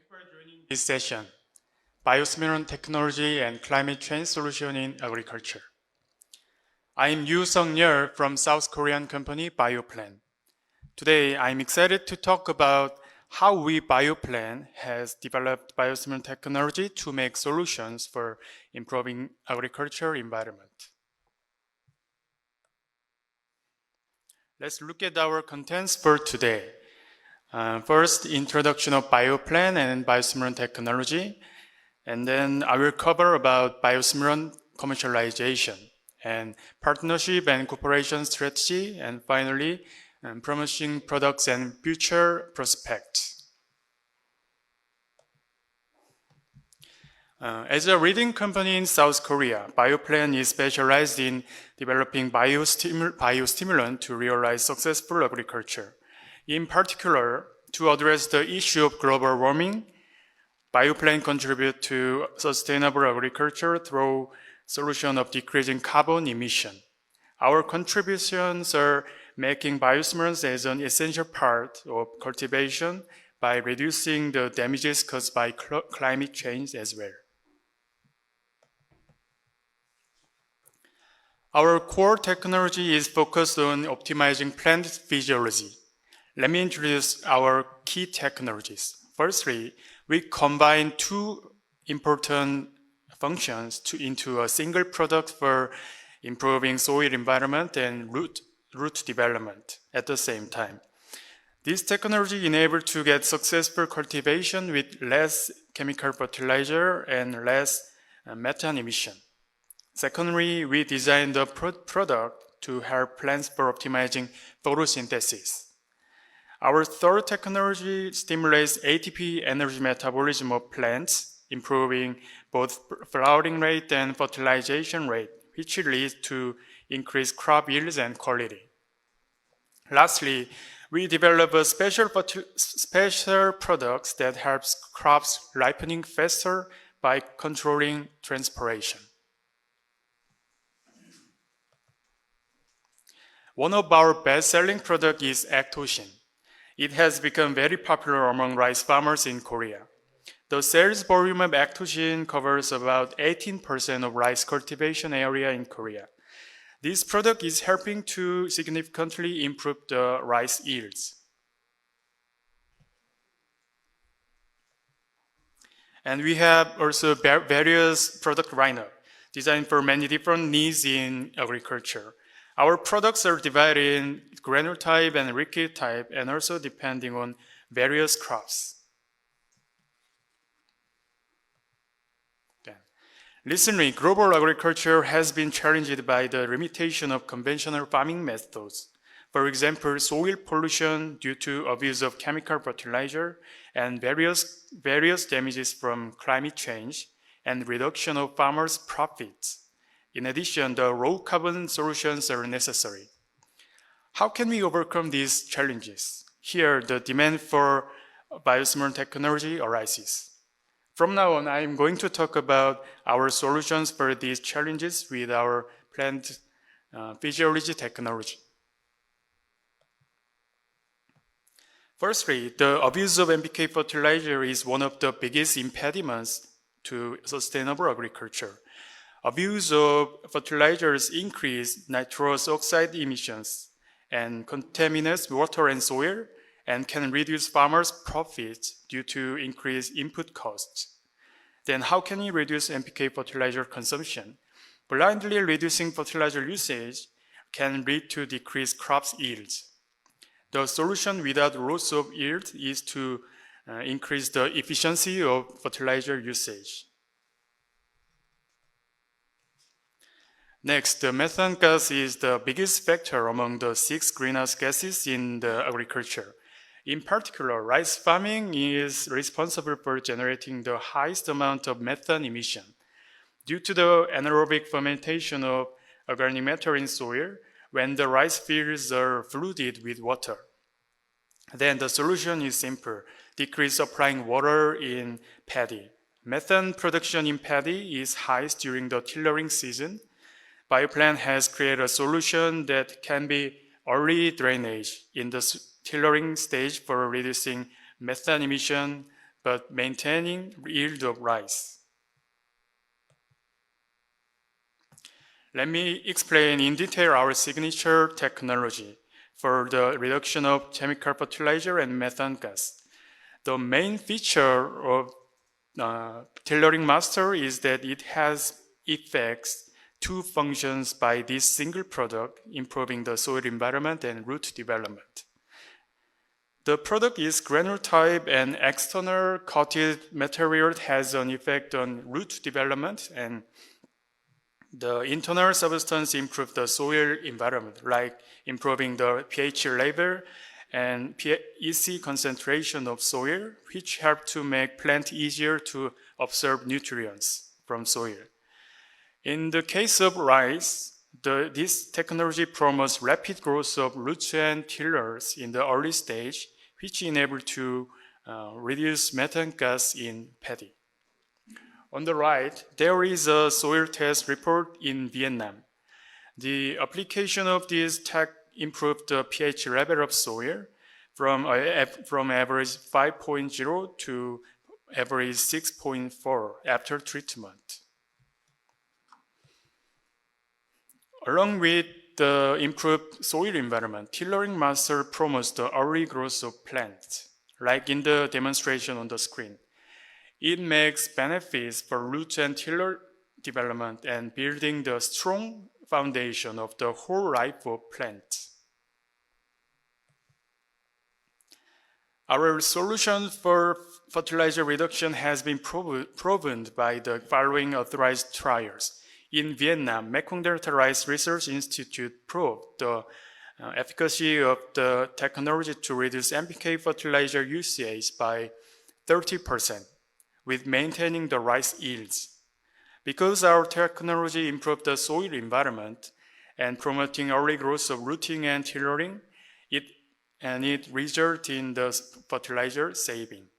for joining this session, Biostimulant Technology and Climate Change Solution in Agriculture. I am Yoo Sung-yeol from South Korean company Bioplan. Today, I'm excited to talk about how we Bioplan has developed biostimulant technology to make solutions for improving agriculture environment. Let's look at our contents for today. First, introduction of Bioplan and biostimulant technology, and then I will cover about biostimulant commercialization and partnership and cooperation strategy, and finally, promising products and future prospects. As a leading company in South Korea, Bioplan is specialized in developing biostimulant to realize successful agriculture. In particular, to address the issue of global warming, Bioplan contributes to sustainable agriculture through solution of decreasing carbon emission. Our contributions are making biostimulants as an essential part of cultivation by reducing the damages caused by climate change as well. Our core technology is focused on optimizing plant physiology. Let me introduce our key technologies. Firstly, we combine two important functions into a single product for improving soil environment and root development at the same time. This technology enables to get successful cultivation with less chemical fertilizer and less methane emission. Secondly, we designed the product to help plants for optimizing photosynthesis. Our third technology stimulates ATP energy metabolism of plants, improving both flowering rate and fertilization rate, which leads to increased crop yields and quality. Lastly, we develop a special products that helps crops ripening faster by controlling transpiration. One of our best-selling products is Actoshin. It has become very popular among rice farmers in Korea. The sales volume of Actoshin covers about 18% of rice cultivation area in Korea. This product is helping to significantly improve the rice yields. And we have also various product lineup designed for many different needs in agriculture. Our products are divided in granule type and liquid type, and also depending on various crops. Recently, global agriculture has been challenged by the limitation of conventional farming methods. For example, soil pollution due to abuse of chemical fertilizer and various damages from climate change and reduction of farmers' profits. In addition, the low carbon solutions are necessary. How can we overcome these challenges? Here, the demand for biostimulant technology arises. From now on, I am going to talk about our solutions for these challenges with our plant physiology technology. Firstly, the abuse of NPK fertilizer is one of the biggest impediments to sustainable agriculture. Abuse of fertilizers increase nitrous oxide emissions and contaminates water and soil and can reduce farmers' profits due to increased input costs. Then how can we reduce NPK fertilizer consumption? Blindly reducing fertilizer usage can lead to decreased crops yields. The solution without loss of yield is to increase the efficiency of fertilizer usage. Next, the methane gas is the biggest factor among the 6 greenhouse gases in the agriculture. In particular, rice farming is responsible for generating the highest amount of methane emission. Due to the anaerobic fermentation of organic matter in soil, when the rice fields are flooded with water, then the solution is simple: decrease applying water in paddy. Methane production in paddy is highest during the tillering season. Bioplan has created a solution that can be early drainage in the tillering stage for reducing methane emission but maintaining yield of rice. Let me explain in detail our signature technology for the reduction of chemical fertilizer and methane gas. The main feature of tillering master is that it has effects two functions by this single product, improving the soil environment and root development. The product is granule type, and external coated material has an effect on root development, and the internal substance improves the soil environment, like improving the pH level and EC concentration of soil, which help to make plant easier to absorb nutrients from soil. In the case of rice, this technology promotes rapid growth of roots and tillers in the early stage, which enable to reduce methane gas in paddy. On the right, there is a soil test report in Vietnam. The application of this tech improved the pH level of soil from average 5.0 to average 6.4 after treatment. Along with the improved soil environment, tillering master promotes the early growth of plants, like in the demonstration on the screen. It makes benefits for root and tiller development and building the strong foundation of the whole life of plants. Our solution for fertilizer reduction has been proven by the following authorized trials. In Vietnam, Mekong Delta Rice Research Institute proved the efficacy of the technology to reduce NPK fertilizer usage by 30%, with maintaining the rice yields. Because our technology improved the soil environment and promoting early growth of rooting and tillering, it resulted in the fertilizer saving.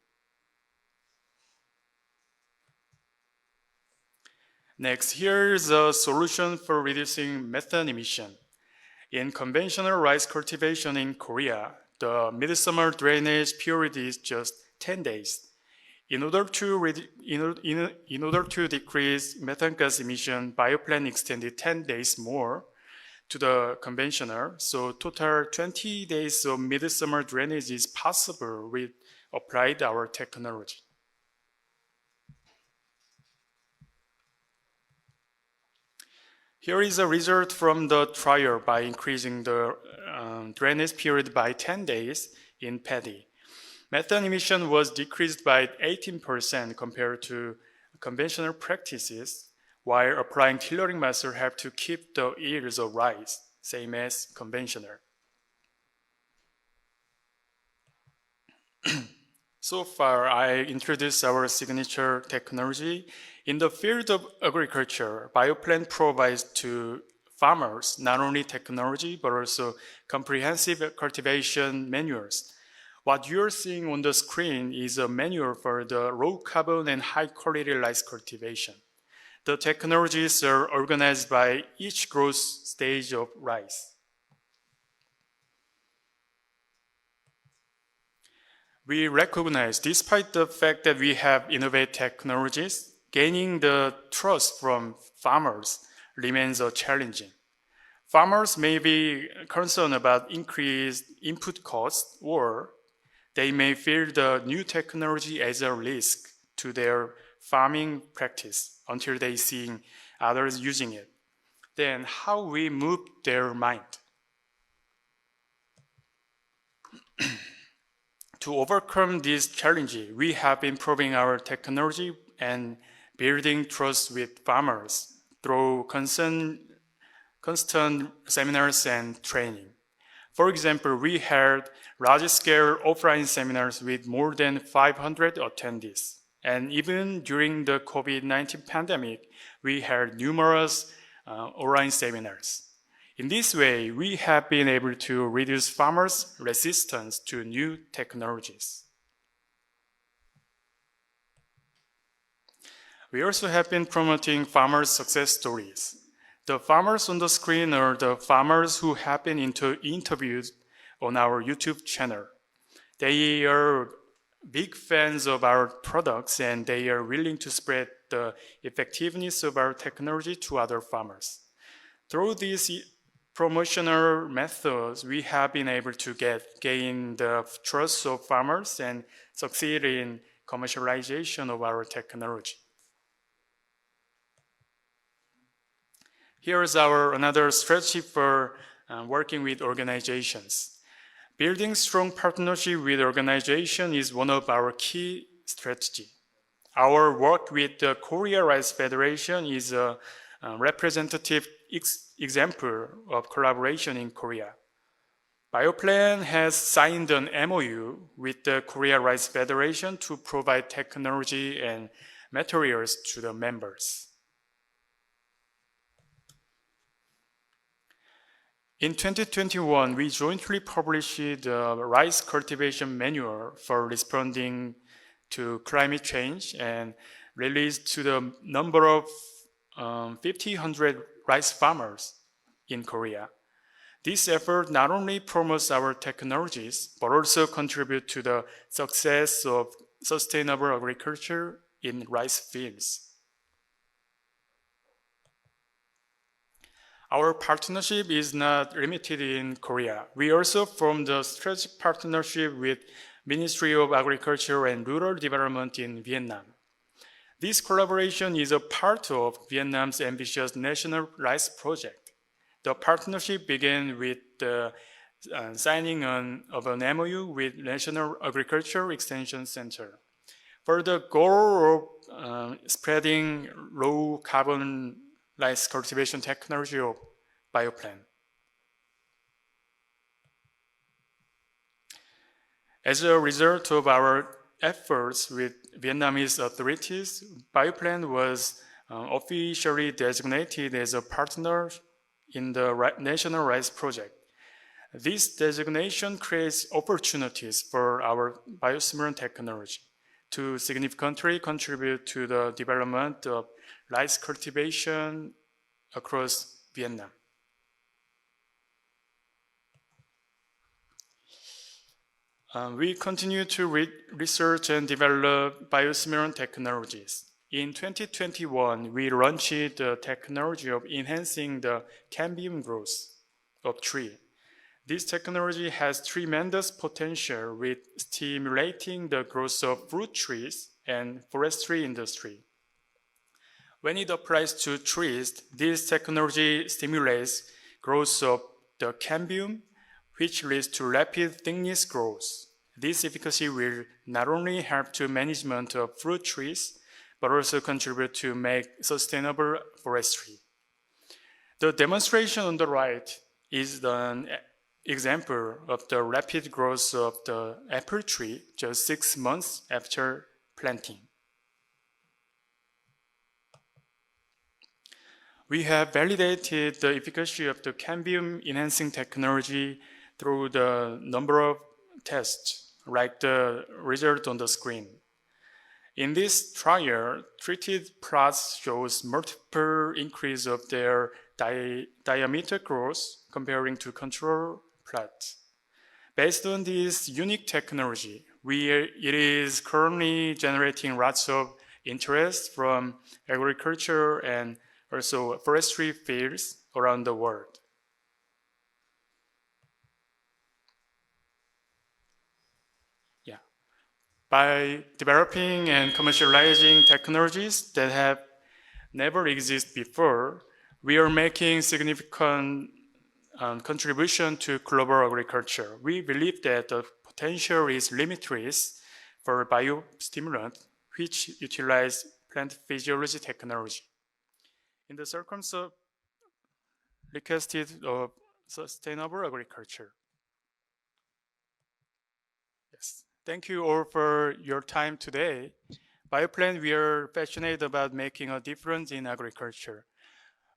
Next, here is a solution for reducing methane emission. In conventional rice cultivation in Korea, the midsummer drainage period is just 10 days. In order to decrease methane gas emission, Bioplan extended 10 days more to the conventional, so total 20 days of midsummer drainage is possible with applied our technology. Here is a result from the trial by increasing the drainage period by 10 days in paddy. Methane emission was decreased by 18% compared to conventional practices, while applying tillering method helped to keep the yields of rice, same as conventional. So far, I introduced our signature technology. In the field of agriculture, Bioplan provides to farmers not only technology, but also comprehensive cultivation manuals. What you're seeing on the screen is a manual for the low carbon and high quality rice cultivation. The technologies are organized by each growth stage of rice. We recognize, despite the fact that we have innovative technologies, gaining the trust from farmers remains challenging. Farmers may be concerned about increased input costs, or they may feel the new technology as a risk to their farming practice until they see others using it. Then how we move their mind? To overcome this challenge, we have been improving our technology and building trust with farmers through constant seminars and training. For example, we held large-scale offline seminars with more than 500 attendees. And even during the COVID-19 pandemic, we held numerous online seminars. In this way, we have been able to reduce farmers' resistance to new technologies. We also have been promoting farmers' success stories. The farmers on the screen are the farmers who have been interviewed on our YouTube channel. They are big fans of our products, and they are willing to spread the effectiveness of our technology to other farmers. Through these promotional methods, we have been able to gain the trust of farmers and succeed in commercialization of our technology. Here is another strategy for working with organizations. Building strong partnership with organization is one of our key strategy. Our work with the Korea Rice Federation is a representative example of collaboration in Korea. Bioplan has signed an MOU with the Korea Rice Federation to provide technology and materials to the members. In 2021, we jointly published the rice cultivation manual for responding to climate change and released to the number of 1,500 rice farmers in Korea. This effort not only promotes our technologies, but also contributes to the success of sustainable agriculture in rice fields. Our partnership is not limited in Korea. We also formed a strategic partnership with Ministry of Agriculture and Rural Development in Vietnam. This collaboration is a part of Vietnam's ambitious National Rice Project. The partnership began with the signing of an MOU with National Agriculture Extension Center for the goal of spreading low carbon rice cultivation technology of Bioplan. As a result of our efforts with Vietnamese authorities, Bioplan was officially designated as a partner in the National Rice Project. This designation creates opportunities for our biostimulant technology to significantly contribute to the development of rice cultivation across Vietnam. We continue to research and develop biostimulant technologies. In 2021, we launched the technology of enhancing the cambium growth of tree. This technology has tremendous potential with stimulating the growth of fruit trees and forestry industry. When it applies to trees, this technology stimulates growth of the cambium, which leads to rapid thickness growth. This efficacy will not only help to management of fruit trees, but also contribute to make sustainable forestry. The demonstration on the right is an example of the rapid growth of the apple tree just 6 months after planting. We have validated the efficacy of the cambium enhancing technology through the number of tests, like the result on the screen. In this trial, treated plots shows multiple increase of their diameter growth comparing to control plots. Based on this unique technology, it is currently generating lots of interest from agriculture and also forestry fields around the world. By developing and commercializing technologies that have never existed before, we are making significant contribution to global agriculture. We believe that the potential is limitless for biostimulant, which utilize plant physiology technology. In the circumstance requested of sustainable agriculture. Yes. Thank you all for your time today. Bioplan, we are passionate about making a difference in agriculture.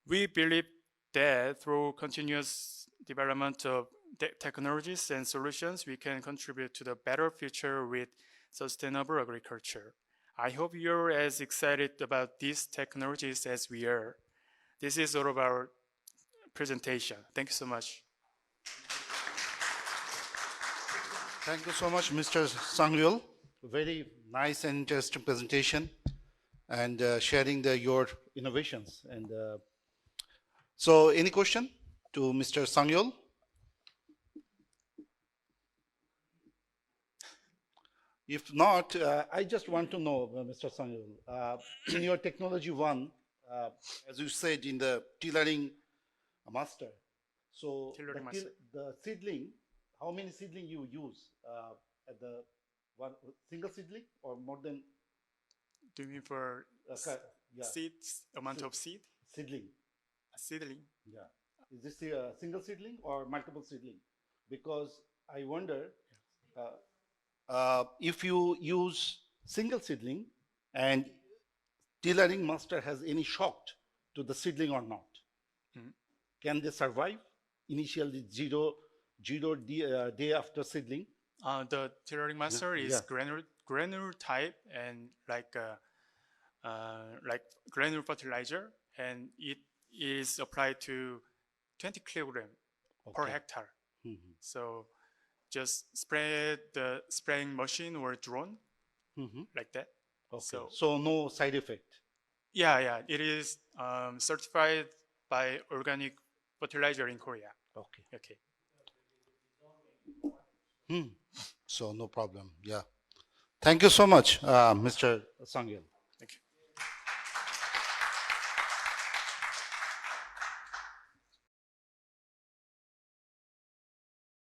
We believe that through continuous development of technologies and solutions, we can contribute to the better future with sustainable agriculture. I hope you're as excited about these technologies as we are. This is all of our presentation. Thank you so much. Thank you so much, Mr. Sang-yeol. very nice and interesting presentation and sharing your innovations. And so, any question to Mr. Sang-yeol? If not, I just want to know, Mr. Sang-yeol, in your technology one, as you said in the tailoring master, so Tailoring master. the seedling, how many seedling you use at the one single seedling or more than? Do you mean for Yeah, seeds, amount of seed? seedling. Seedling. Yeah. Is this a single seedling or multiple seedling? Because I wonder if you use single seedling and tailoring master has any shock to the seedling or not. Can they survive initially zero day after seedling? The tailoring master is Yeah. granule type and like granule fertilizer, and it is applied to 20 kilogram per hectare. So just spray the spraying machine or drone like that. Okay. So no side effect. Yeah, it is certified by organic fertilizer in Korea. Okay. So no problem. Yeah. Thank you so much, Mr. Sang-yeol.